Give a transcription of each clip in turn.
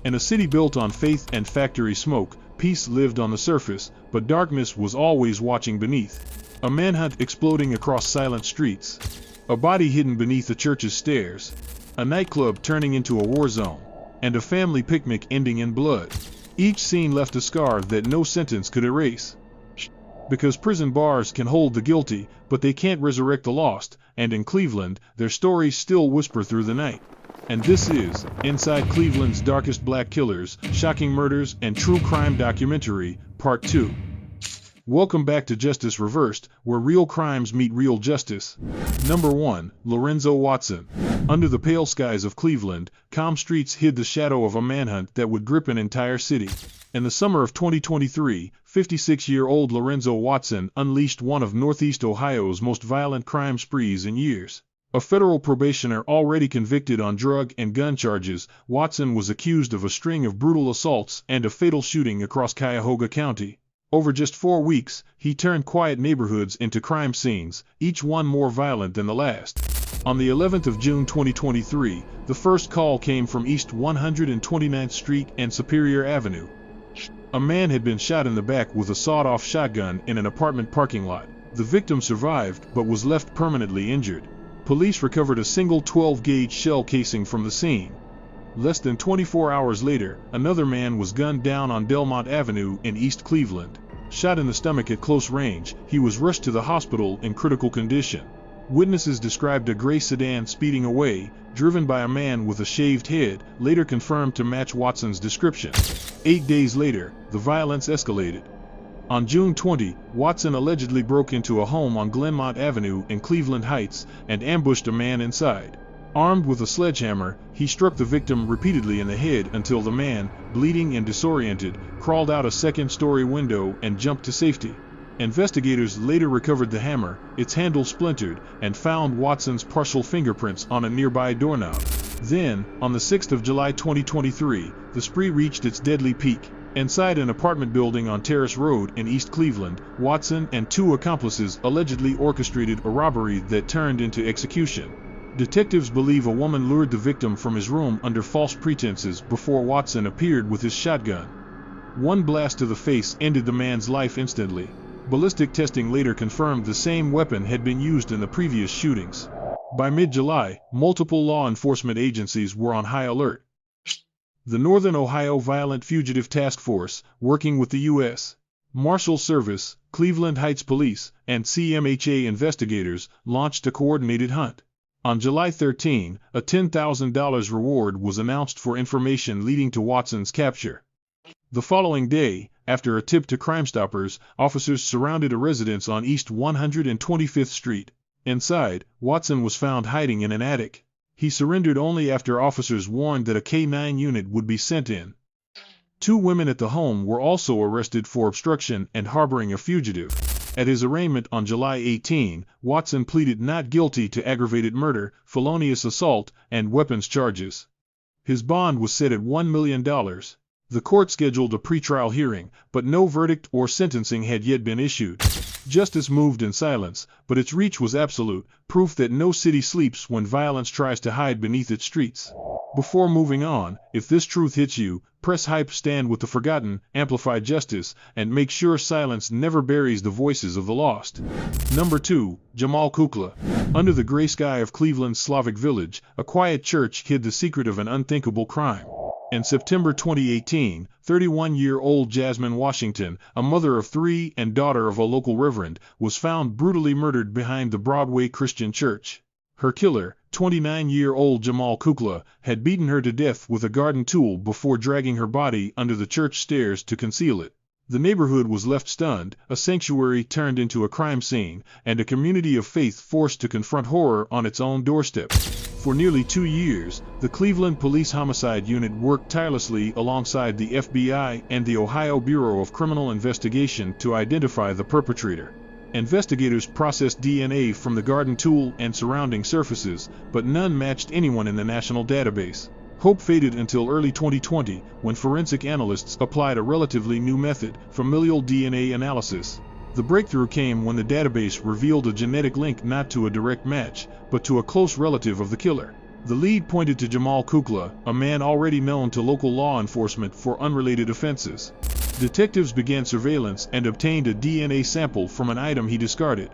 In a city built on faith and factory smoke, peace lived on the surface, but darkness was always watching beneath. A manhunt exploding across silent streets. A body hidden beneath a church's stairs. A nightclub turning into a war zone. And a family picnic ending in blood. Each scene left a scar that no sentence could erase. Because prison bars can hold the guilty, but they can't resurrect the lost, and in Cleveland, their stories still whisper through the night. And this is Inside Cleveland's Darkest Black Killers, Shocking Murders, and True Crime Documentary, Part 2. Welcome back to Justice Reversed, where real crimes meet real justice. Number 1. Lorenzo Watson. Under the pale skies of Cleveland, calm streets hid the shadow of a manhunt that would grip an entire city. In the summer of 2023, 56-year-old Lorenzo Watson unleashed one of Northeast Ohio's most violent crime sprees in years. A federal probationer already convicted on drug and gun charges, Watson was accused of a string of brutal assaults and a fatal shooting across Cuyahoga County. Over just 4 weeks, he turned quiet neighborhoods into crime scenes, each one more violent than the last. On the 11th of June 2023, the first call came from East 129th Street and Superior Avenue. A man had been shot in the back with a sawed-off shotgun in an apartment parking lot. The victim survived but was left permanently injured. Police recovered a single 12-gauge shell casing from the scene. Less than 24 hours later, another man was gunned down on Delmont Avenue in East Cleveland. Shot in the stomach at close range, he was rushed to the hospital in critical condition. Witnesses described a gray sedan speeding away, driven by a man with a shaved head, later confirmed to match Watson's description. 8 days later, the violence escalated. On June 20, Watson allegedly broke into a home on Glenmont Avenue in Cleveland Heights and ambushed a man inside. Armed with a sledgehammer, he struck the victim repeatedly in the head until the man, bleeding and disoriented, crawled out a second-story window and jumped to safety. Investigators later recovered the hammer, its handle splintered, and found Watson's partial fingerprints on a nearby doorknob. Then, on the 6th of July 2023, the spree reached its deadly peak. Inside an apartment building on Terrace Road in East Cleveland, Watson and 2 accomplices allegedly orchestrated a robbery that turned into execution. Detectives believe a woman lured the victim from his room under false pretenses before Watson appeared with his shotgun. One blast to the face ended the man's life instantly. Ballistic testing later confirmed the same weapon had been used in the previous shootings. By mid-July, multiple law enforcement agencies were on high alert. The Northern Ohio Violent Fugitive Task Force, working with the U.S. Marshal Service, Cleveland Heights Police, and CMHA investigators, launched a coordinated hunt. On July 13, a $10,000 reward was announced for information leading to Watson's capture. The following day, after a tip to Crime Stoppers, officers surrounded a residence on East 125th Street. Inside, Watson was found hiding in an attic. He surrendered only after officers warned that a K-9 unit would be sent in. 2 women at the home were also arrested for obstruction and harboring a fugitive. At his arraignment on July 18, Watson pleaded not guilty to aggravated murder, felonious assault, and weapons charges. His bond was set at $1 million. The court scheduled a pretrial hearing, but no verdict or sentencing had yet been issued. Justice moved in silence, but its reach was absolute, proof that no city sleeps when violence tries to hide beneath its streets. Before moving on, if this truth hits you, press hype, stand with the forgotten, amplify justice, and make sure silence never buries the voices of the lost. Number 2. Jamal Kukla. Under the gray sky of Cleveland's Slavic village, a quiet church hid the secret of an unthinkable crime. In September 2018, 31-year-old Jasmine Washington, a mother of 3 and daughter of a local reverend, was found brutally murdered behind the Broadway Christian Church. Her killer, 29-year-old Jamal Kukla, had beaten her to death with a garden tool before dragging her body under the church stairs to conceal it. The neighborhood was left stunned, a sanctuary turned into a crime scene, and a community of faith forced to confront horror on its own doorstep. For nearly 2 years, the Cleveland Police Homicide Unit worked tirelessly alongside the FBI and the Ohio Bureau of Criminal Investigation to identify the perpetrator. Investigators processed DNA from the garden tool and surrounding surfaces, but none matched anyone in the national database. Hope faded until early 2020, when forensic analysts applied a relatively new method, familial DNA analysis. The breakthrough came when the database revealed a genetic link not to a direct match, but to a close relative of the killer. The lead pointed to Jamal Kukla, a man already known to local law enforcement for unrelated offenses. Detectives began surveillance and obtained a DNA sample from an item he discarded.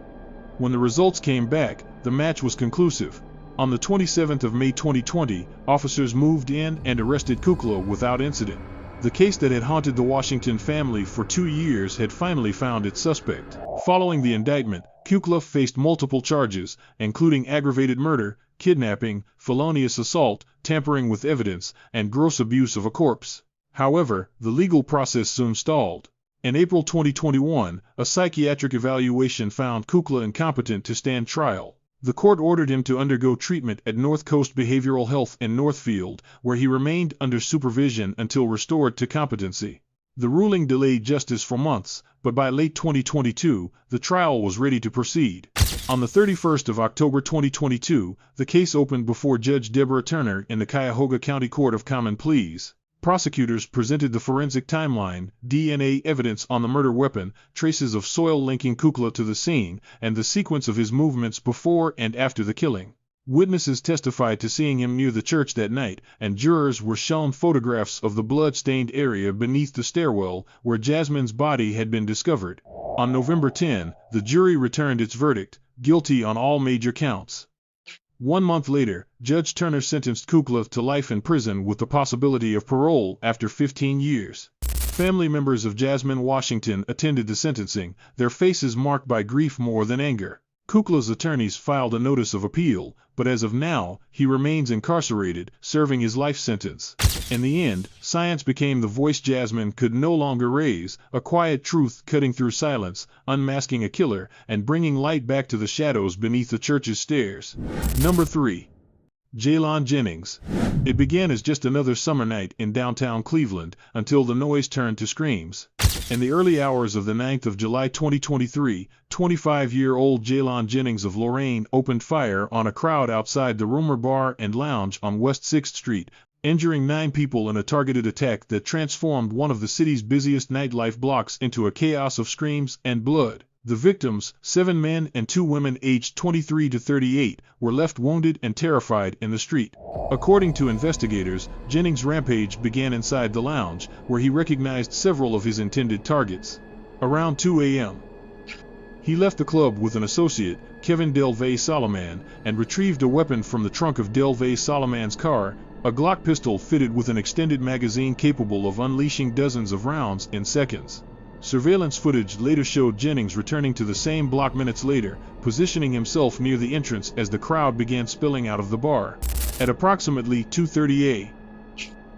When the results came back, the match was conclusive. On the 27th of May 2020, officers moved in and arrested Kukla without incident. The case that had haunted the Washington family for 2 years had finally found its suspect. Following the indictment, Kukla faced multiple charges, including aggravated murder, kidnapping, felonious assault, tampering with evidence, and gross abuse of a corpse. However, the legal process soon stalled. In April 2021, a psychiatric evaluation found Kukla incompetent to stand trial. The court ordered him to undergo treatment at North Coast Behavioral Health in Northfield, where he remained under supervision until restored to competency. The ruling delayed justice for months, but by late 2022, the trial was ready to proceed. On the 31st of October 2022, the case opened before Judge Deborah Turner in the Cuyahoga County Court of Common Pleas. Prosecutors presented the forensic timeline, DNA evidence on the murder weapon, traces of soil linking Kukla to the scene, and the sequence of his movements before and after the killing. Witnesses testified to seeing him near the church that night, and jurors were shown photographs of the blood-stained area beneath the stairwell where Jasmine's body had been discovered. On November 10, the jury returned its verdict, guilty on all major counts. 1 month later, Judge Turner sentenced Kukla to life in prison with the possibility of parole after 15 years. Family members of Jasmine Washington attended the sentencing, their faces marked by grief more than anger. Kukla's attorneys filed a notice of appeal, but as of now, he remains incarcerated, serving his life sentence. In the end, science became the voice Jasmine could no longer raise, a quiet truth cutting through silence, unmasking a killer, and bringing light back to the shadows beneath the church's stairs. Number 3. Jaylon Jennings. It began as just another summer night in downtown Cleveland, until the noise turned to screams. In the early hours of the 9th of July 2023, 25-year-old Jaylon Jennings of Lorain opened fire on a crowd outside the Rumor Bar and Lounge on West 6th Street, injuring 9 people in a targeted attack that transformed one of the city's busiest nightlife blocks into a chaos of screams and blood. The victims, 7 men and 2 women aged 23 to 38, were left wounded and terrified in the street. According to investigators, Jennings' rampage began inside the lounge, where he recognized several of his intended targets. Around 2 a.m., he left the club with an associate, Kevin Delvey Solomon, and retrieved a weapon from the trunk of Delvey Solomon's car, a Glock pistol fitted with an extended magazine capable of unleashing dozens of rounds in seconds. Surveillance footage later showed Jennings returning to the same block minutes later, positioning himself near the entrance as the crowd began spilling out of the bar. At approximately 2:30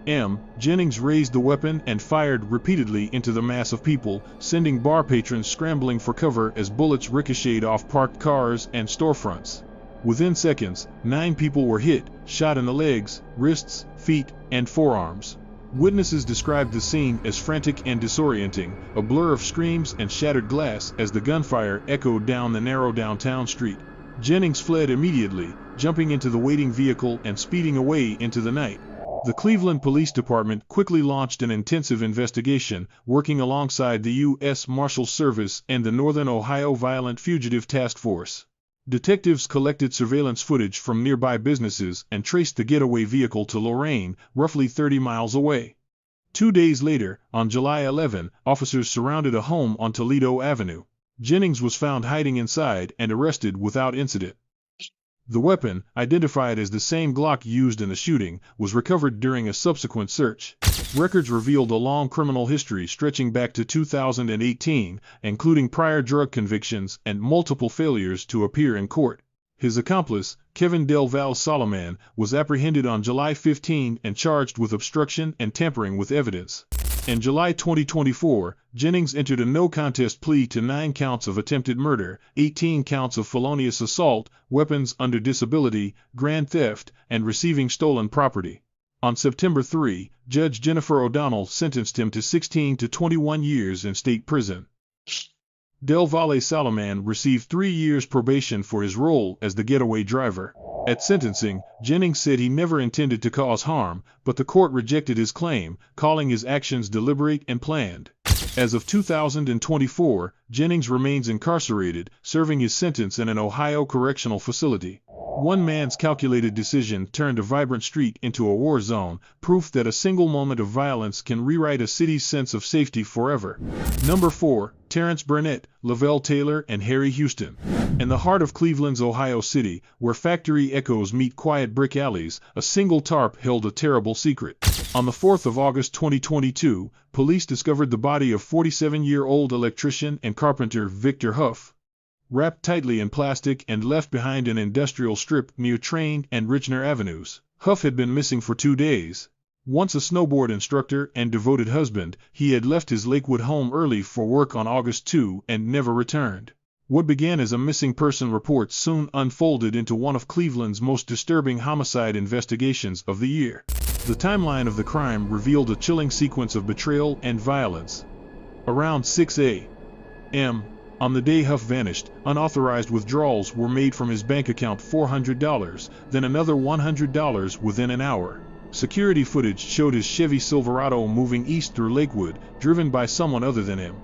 a.m., Jennings raised the weapon and fired repeatedly into the mass of people, sending bar patrons scrambling for cover as bullets ricocheted off parked cars and storefronts. Within seconds, 9 people were hit, shot in the legs, wrists, feet, and forearms. Witnesses described the scene as frantic and disorienting, a blur of screams and shattered glass as the gunfire echoed down the narrow downtown street. Jennings fled immediately, jumping into the waiting vehicle and speeding away into the night. The Cleveland Police Department quickly launched an intensive investigation, working alongside the U.S. Marshals Service and the Northern Ohio Violent Fugitive Task Force. Detectives collected surveillance footage from nearby businesses and traced the getaway vehicle to Lorain, roughly 30 miles away. 2 days later, on July 11, officers surrounded a home on Toledo Avenue. Jennings was found hiding inside and arrested without incident. The weapon, identified as the same Glock used in the shooting, was recovered during a subsequent search. Records revealed a long criminal history stretching back to 2018, including prior drug convictions and multiple failures to appear in court. His accomplice, Kevin Delvey Solomon, was apprehended on July 15 and charged with obstruction and tampering with evidence. In July 2024, Jennings entered a no-contest plea to 9 counts of attempted murder, 18 counts of felonious assault, weapons under disability, grand theft, and receiving stolen property. On September 3, Judge Jennifer O'Donnell sentenced him to 16 to 21 years in state prison. Delvey Solomon received 3 years probation for his role as the getaway driver. At sentencing, Jennings said he never intended to cause harm, but the court rejected his claim, calling his actions deliberate and planned. As of 2024, Jennings remains incarcerated, serving his sentence in an Ohio correctional facility. One man's calculated decision turned a vibrant street into a war zone, proof that a single moment of violence can rewrite a city's sense of safety forever. Number 4. Terrance Burnett, Lavell Taylor, and Harry Houston. In the heart of Cleveland's Ohio City, where factory echoes meet quiet brick alleys, a single tarp held a terrible secret. On the 4th of August 2022, police discovered the body of 47-year-old electrician and carpenter Victor Huff, wrapped tightly in plastic and left behind an industrial strip near Train and Richner Avenues. Huff had been missing for 2 days. Once a snowboard instructor and devoted husband, he had left his Lakewood home early for work on August 2 and never returned. What began as a missing person report soon unfolded into one of Cleveland's most disturbing homicide investigations of the year. The timeline of the crime revealed a chilling sequence of betrayal and violence. Around 6 a.m. on the day Huff vanished, unauthorized withdrawals were made from his bank account $400, then another $100 within an hour. Security footage showed his Chevy Silverado moving east through Lakewood, driven by someone other than him.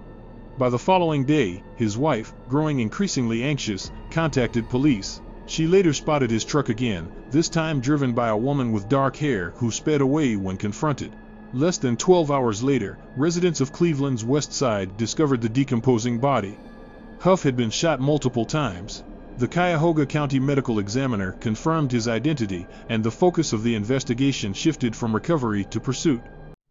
By the following day, his wife, growing increasingly anxious, contacted police. She later spotted his truck again, this time driven by a woman with dark hair who sped away when confronted. Less than 12 hours later, residents of Cleveland's West Side discovered the decomposing body. Huff had been shot multiple times. The Cuyahoga County Medical Examiner confirmed his identity, and the focus of the investigation shifted from recovery to pursuit.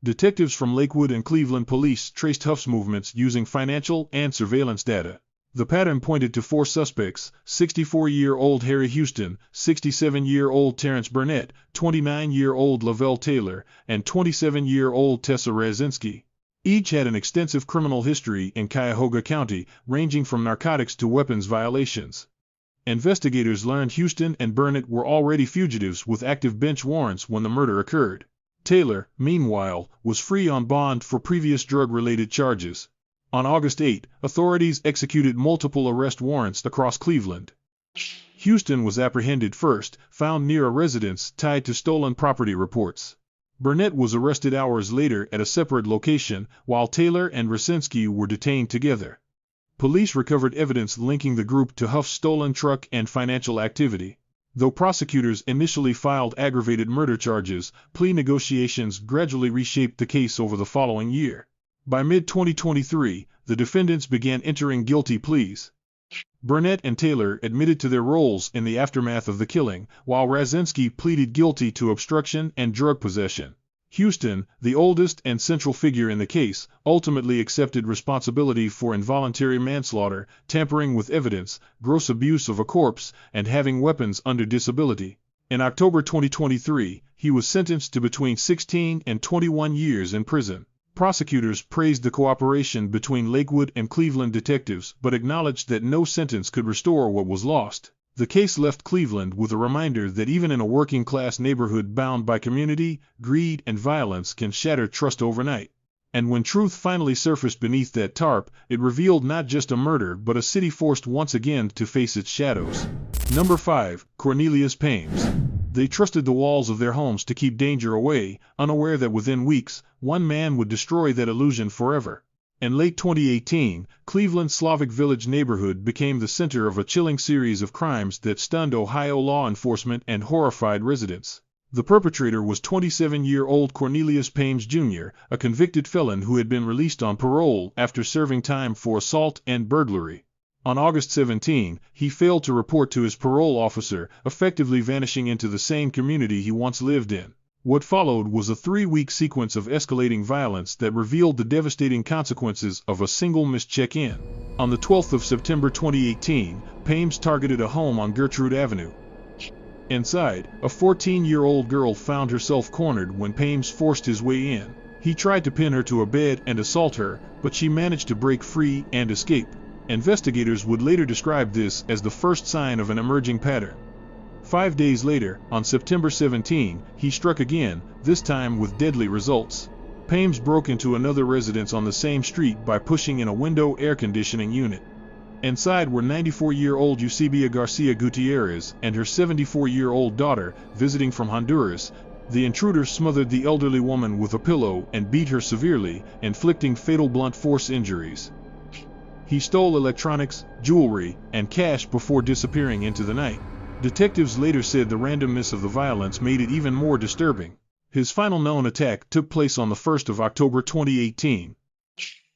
Detectives from Lakewood and Cleveland police traced Huff's movements using financial and surveillance data. The pattern pointed to 4 suspects: 64-year-old Harry Houston, 67-year-old Terrance Burnett, 29-year-old Lavell Taylor, and 27-year-old Tessa Raczynski. Each had an extensive criminal history in Cuyahoga County, ranging from narcotics to weapons violations. Investigators learned Houston and Burnett were already fugitives with active bench warrants when the murder occurred. Taylor, meanwhile, was free on bond for previous drug-related charges. On August 8, authorities executed multiple arrest warrants across Cleveland. Houston was apprehended first, found near a residence tied to stolen property reports. Burnett was arrested hours later at a separate location, while Taylor and Raczynski were detained together. Police recovered evidence linking the group to Huff's stolen truck and financial activity. Though prosecutors initially filed aggravated murder charges, plea negotiations gradually reshaped the case over the following year. By mid-2023, the defendants began entering guilty pleas. Burnett and Taylor admitted to their roles in the aftermath of the killing, while Raczynski pleaded guilty to obstruction and drug possession. Houston, the oldest and central figure in the case, ultimately accepted responsibility for involuntary manslaughter, tampering with evidence, gross abuse of a corpse, and having weapons under disability. In October 2023, he was sentenced to between 16 and 21 years in prison. Prosecutors praised the cooperation between Lakewood and Cleveland detectives but acknowledged that no sentence could restore what was lost. The case left Cleveland with a reminder that even in a working-class neighborhood bound by community, greed, and violence can shatter trust overnight. And when truth finally surfaced beneath that tarp, it revealed not just a murder but a city forced once again to face its shadows. Number 5. Cornelius Pames. They trusted the walls of their homes to keep danger away, unaware that within weeks, one man would destroy that illusion forever. In late 2018, Cleveland's Slavic Village neighborhood became the center of a chilling series of crimes that stunned Ohio law enforcement and horrified residents. The perpetrator was 27-year-old Cornelius Pames Jr., a convicted felon who had been released on parole after serving time for assault and burglary. On August 17, he failed to report to his parole officer, effectively vanishing into the same community he once lived in. What followed was a 3-week sequence of escalating violence that revealed the devastating consequences of a single missed check-in. On the 12th of September 2018, Pames targeted a home on Gertrude Avenue. Inside, a 14-year-old girl found herself cornered when Pames forced his way in. He tried to pin her to a bed and assault her, but she managed to break free and escape. Investigators would later describe this as the first sign of an emerging pattern. 5 days later, on September 17, he struck again, this time with deadly results. Pames broke into another residence on the same street by pushing in a window air conditioning unit. Inside were 94-year-old Eusebia Garcia Gutierrez and her 74-year-old daughter, visiting from Honduras. The intruder smothered the elderly woman with a pillow and beat her severely, inflicting fatal blunt force injuries. He stole electronics, jewelry, and cash before disappearing into the night. Detectives later said the randomness of the violence made it even more disturbing. His final known attack took place on the 1st of October 2018.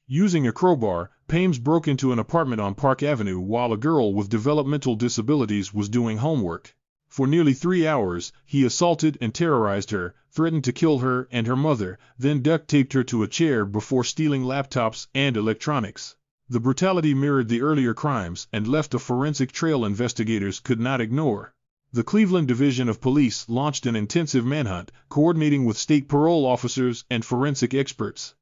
Using a crowbar, Pames broke into an apartment on Park Avenue while a girl with developmental disabilities was doing homework. For nearly 3 hours, he assaulted and terrorized her, threatened to kill her and her mother, then duct-taped her to a chair before stealing laptops and electronics. The brutality mirrored the earlier crimes and left a forensic trail investigators could not ignore. The Cleveland Division of Police launched an intensive manhunt, coordinating with state parole officers and forensic experts.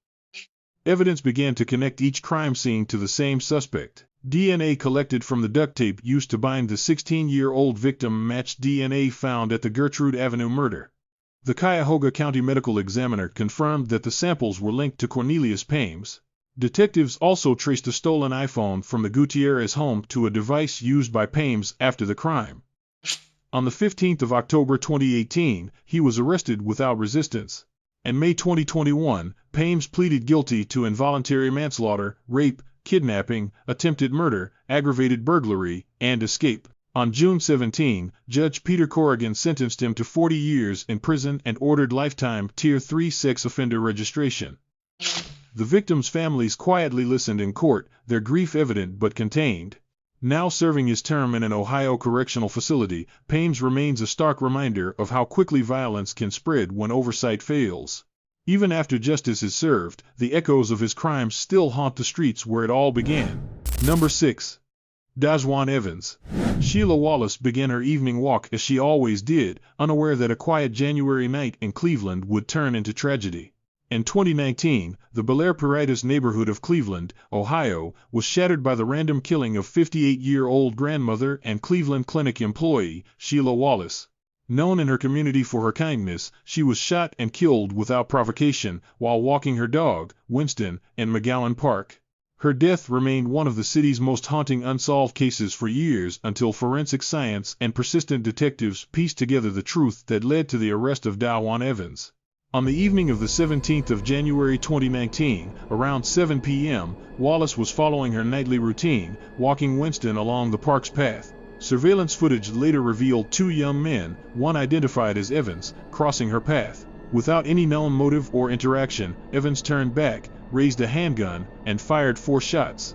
Evidence began to connect each crime scene to the same suspect. DNA collected from the duct tape used to bind the 16-year-old victim matched DNA found at the Gertrude Avenue murder. The Cuyahoga County Medical Examiner confirmed that the samples were linked to Cornelius Pames. Detectives also traced a stolen iPhone from the Gutierrez home to a device used by Pames after the crime. On the 15th of October 2018, he was arrested without resistance. In May 2021, Pames pleaded guilty to involuntary manslaughter, rape, kidnapping, attempted murder, aggravated burglary, and escape. On June 17, Judge Peter Corrigan sentenced him to 40 years in prison and ordered lifetime Tier 3 sex offender registration. The victims' families quietly listened in court, their grief evident but contained. Now serving his term in an Ohio correctional facility, Pames remains a stark reminder of how quickly violence can spread when oversight fails. Even after justice is served, the echoes of his crimes still haunt the streets where it all began. Number 6. DaJuan Evans. Sheila Wallace began her evening walk as she always did, unaware that a quiet January night in Cleveland would turn into tragedy. In 2019, the Bel Air Paritas neighborhood of Cleveland, Ohio, was shattered by the random killing of 58-year-old grandmother and Cleveland Clinic employee, Sheila Wallace. Known in her community for her kindness, she was shot and killed without provocation while walking her dog, Winston, in McGowan Park. Her death remained one of the city's most haunting unsolved cases for years until forensic science and persistent detectives pieced together the truth that led to the arrest of DaJuan Evans. On the evening of the 17th of January 2019, around 7 p.m., Wallace was following her nightly routine, walking Winston along the park's path. Surveillance footage later revealed 2 young men, one identified as Evans, crossing her path. Without any known motive or interaction, Evans turned back, raised a handgun, and fired 4 shots.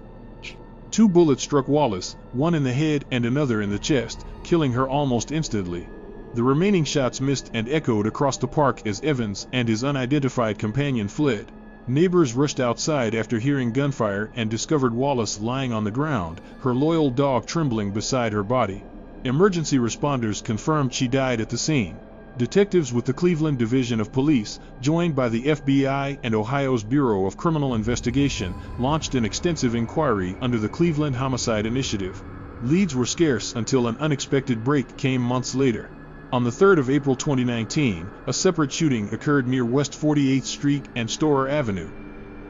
2 bullets struck Wallace, one in the head and another in the chest, killing her almost instantly. The remaining shots missed and echoed across the park as Evans and his unidentified companion fled. Neighbors rushed outside after hearing gunfire and discovered Wallace lying on the ground, her loyal dog trembling beside her body. Emergency responders confirmed she died at the scene. Detectives with the Cleveland Division of Police, joined by the FBI and Ohio's Bureau of Criminal Investigation, launched an extensive inquiry under the Cleveland Homicide Initiative. Leads were scarce until an unexpected break came months later. On the 3rd of April 2019, a separate shooting occurred near West 48th Street and Storer Avenue.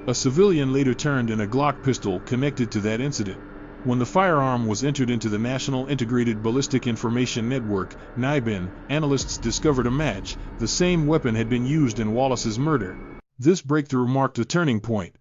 A civilian later turned in a Glock pistol connected to that incident. When the firearm was entered into the National Integrated Ballistic Information Network, NIBIN, analysts discovered a match. The same weapon had been used in Wallace's murder. This breakthrough marked a turning point.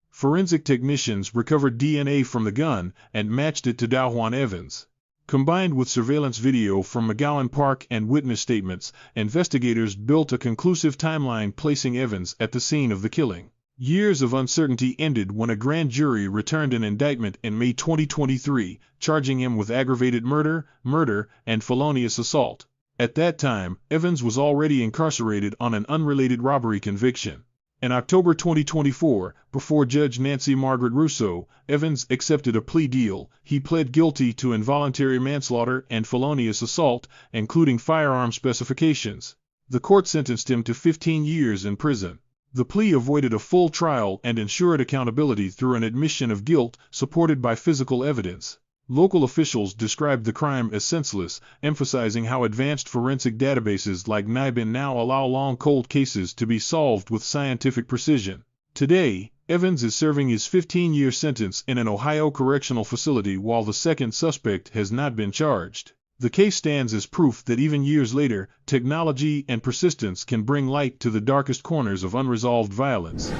Forensic technicians recovered DNA from the gun and matched it to DaJuan Evans. Combined with surveillance video from McGowan Park and witness statements, investigators built a conclusive timeline placing Evans at the scene of the killing. Years of uncertainty ended when a grand jury returned an indictment in May 2023, charging him with aggravated murder, and felonious assault. At that time, Evans was already incarcerated on an unrelated robbery conviction. In October 2024, before Judge Nancy Margaret Russo, Evans accepted a plea deal. He pled guilty to involuntary manslaughter and felonious assault, including firearm specifications. The court sentenced him to 15 years in prison. The plea avoided a full trial and ensured accountability through an admission of guilt supported by physical evidence. Local officials described the crime as senseless, emphasizing how advanced forensic databases like NIBIN now allow long cold cases to be solved with scientific precision. Today, Evans is serving his 15-year sentence in an Ohio correctional facility while the second suspect has not been charged. The case stands as proof that even years later, technology and persistence can bring light to the darkest corners of unresolved violence.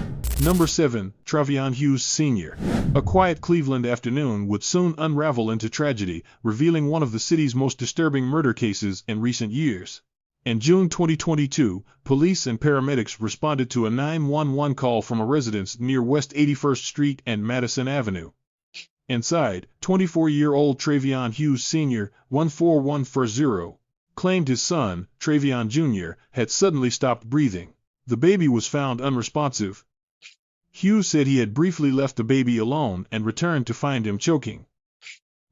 Number 7. Traveon Hughes Sr. A quiet Cleveland afternoon would soon unravel into tragedy, revealing one of the city's most disturbing murder cases in recent years. In June 2022, police and paramedics responded to a 911 call from a residence near West 81st Street and Madison Avenue. Inside, 24-year-old Traveon Hughes Sr., 14140, claimed his son, Traveon Jr., had suddenly stopped breathing. The baby was found unresponsive. Hughes said he had briefly left the baby alone and returned to find him choking.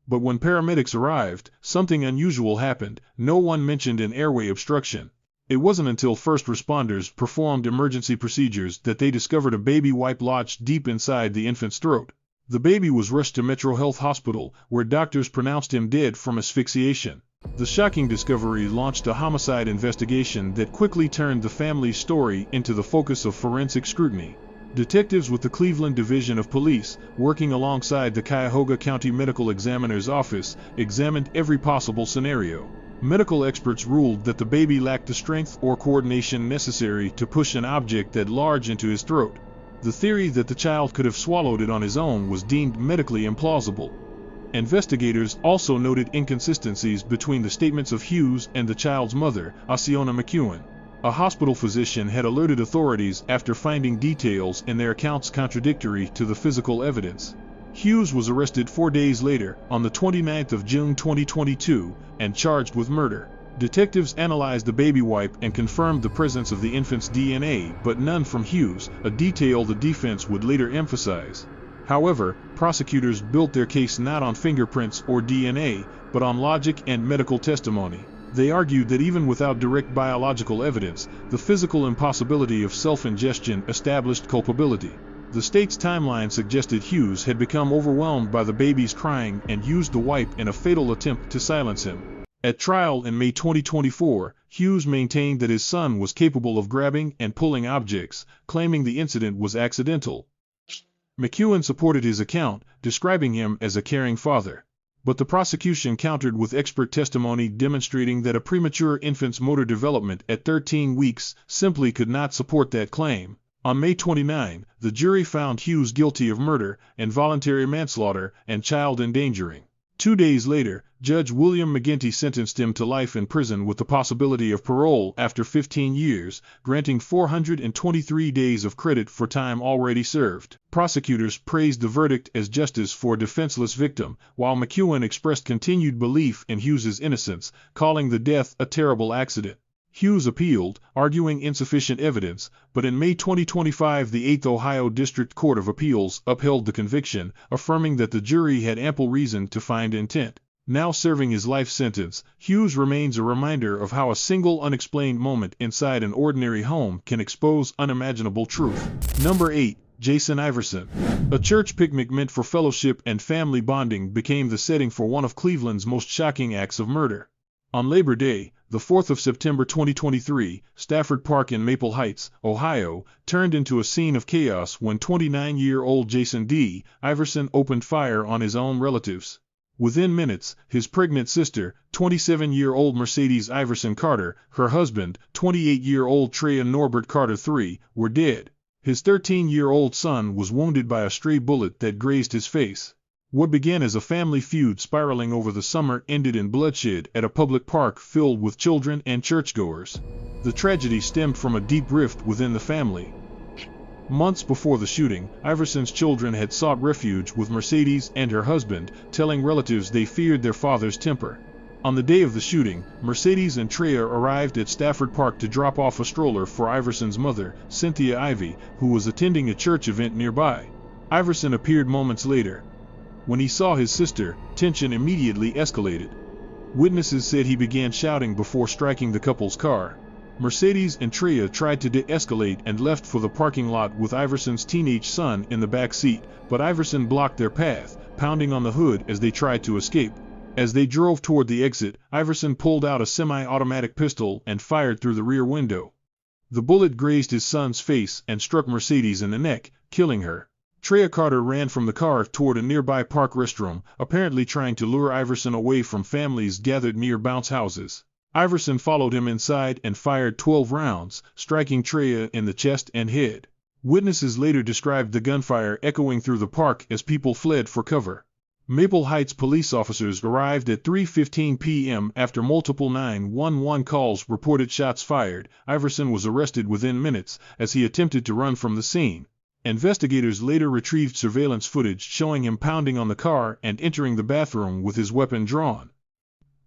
But when paramedics arrived, something unusual happened. No one mentioned an airway obstruction. It wasn't until first responders performed emergency procedures that they discovered a baby wipe lodged deep inside the infant's throat. The baby was rushed to Metro Health Hospital, where doctors pronounced him dead from asphyxiation. The shocking discovery launched a homicide investigation that quickly turned the family's story into the focus of forensic scrutiny. Detectives with the Cleveland Division of Police, working alongside the Cuyahoga County Medical Examiner's Office, examined every possible scenario. Medical experts ruled that the baby lacked the strength or coordination necessary to push an object that large into his throat. The theory that the child could have swallowed it on his own was deemed medically implausible. Investigators also noted inconsistencies between the statements of Hughes and the child's mother, Asiona McEwen. A hospital physician had alerted authorities after finding details in their accounts contradictory to the physical evidence. Hughes was arrested 4 days later, on the 29th of June 2022, and charged with murder. Detectives analyzed the baby wipe and confirmed the presence of the infant's DNA, but none from Hughes, a detail the defense would later emphasize. However, prosecutors built their case not on fingerprints or DNA, but on logic and medical testimony. They argued that even without direct biological evidence, the physical impossibility of self-ingestion established culpability. The state's timeline suggested Hughes had become overwhelmed by the baby's crying and used the wipe in a fatal attempt to silence him. At trial in May 2024, Hughes maintained that his son was capable of grabbing and pulling objects, claiming the incident was accidental. McEwen supported his account, describing him as a caring father. But the prosecution countered with expert testimony demonstrating that a premature infant's motor development at 13 weeks simply could not support that claim. On May 29, the jury found Hughes guilty of murder, involuntary manslaughter, and child endangering. 2 days later, Judge William McGinty sentenced him to life in prison with the possibility of parole after 15 years, granting 423 days of credit for time already served. Prosecutors praised the verdict as justice for a defenseless victim, while McEwen expressed continued belief in Hughes's innocence, calling the death a terrible accident. Hughes appealed, arguing insufficient evidence, but in May 2025 the 8th Ohio District Court of Appeals upheld the conviction, affirming that the jury had ample reason to find intent. Now serving his life sentence, Hughes remains a reminder of how a single unexplained moment inside an ordinary home can expose unimaginable truth. Number 8. Jason Iverson. A church picnic meant for fellowship and family bonding became the setting for one of Cleveland's most shocking acts of murder. On Labor Day, the 4th of September 2023, Stafford Park in Maple Heights, Ohio, turned into a scene of chaos when 29-year-old Jason D. Iverson opened fire on his own relatives. Within minutes, his pregnant sister, 27-year-old Mercedes Iverson Carter, her husband, 28-year-old Traveon Norbert Carter III, were dead. His 13-year-old son was wounded by a stray bullet that grazed his face. What began as a family feud spiraling over the summer ended in bloodshed at a public park filled with children and churchgoers. The tragedy stemmed from a deep rift within the family. Months before the shooting, Iverson's children had sought refuge with Mercedes and her husband, telling relatives they feared their father's temper. On the day of the shooting, Mercedes and Traveon arrived at Stafford Park to drop off a stroller for Iverson's mother, Cynthia Ivey, who was attending a church event nearby. Iverson appeared moments later. When he saw his sister, tension immediately escalated. Witnesses said he began shouting before striking the couple's car. Mercedes and Traveon tried to de-escalate and left for the parking lot with Iverson's teenage son in the back seat, but Iverson blocked their path, pounding on the hood as they tried to escape. As they drove toward the exit, Iverson pulled out a semi-automatic pistol and fired through the rear window. The bullet grazed his son's face and struck Mercedes in the neck, killing her. Treya Carter ran from the car toward a nearby park restroom, apparently trying to lure Iverson away from families gathered near bounce houses. Iverson followed him inside and fired 12 rounds, striking Treya in the chest and head. Witnesses later described the gunfire echoing through the park as people fled for cover. Maple Heights police officers arrived at 3:15 p.m. after multiple 911 calls reported shots fired. Iverson was arrested within minutes as he attempted to run from the scene. Investigators later retrieved surveillance footage showing him pounding on the car and entering the bathroom with his weapon drawn.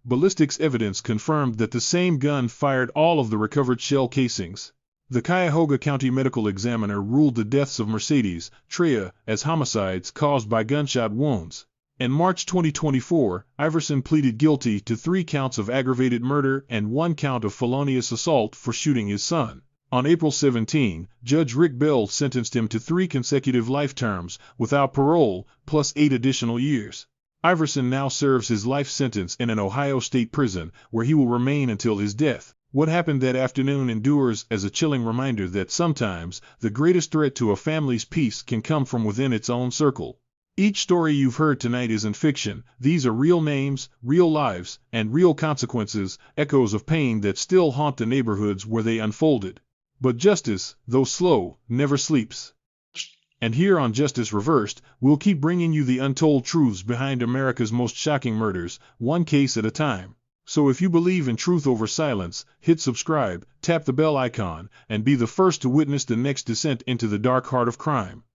Ballistics evidence confirmed that the same gun fired all of the recovered shell casings. The Cuyahoga County Medical Examiner ruled the deaths of Mercedes, Treya, as homicides caused by gunshot wounds. In March 2024, Iverson pleaded guilty to 3 counts of aggravated murder and 1 count of felonious assault for shooting his son. On April 17, Judge Rick Bell sentenced him to 3 consecutive life terms, without parole, plus 8 additional years. Iverson now serves his life sentence in an Ohio state prison, where he will remain until his death. What happened that afternoon endures as a chilling reminder that sometimes the greatest threat to a family's peace can come from within its own circle. Each story you've heard tonight isn't fiction. These are real names, real lives, and real consequences, echoes of pain that still haunt the neighborhoods where they unfolded. But justice, though slow, never sleeps. And here on Justice Reversed, we'll keep bringing you the untold truths behind America's most shocking murders, one case at a time. So if you believe in truth over silence, hit subscribe, tap the bell icon, and be the first to witness the next descent into the dark heart of crime.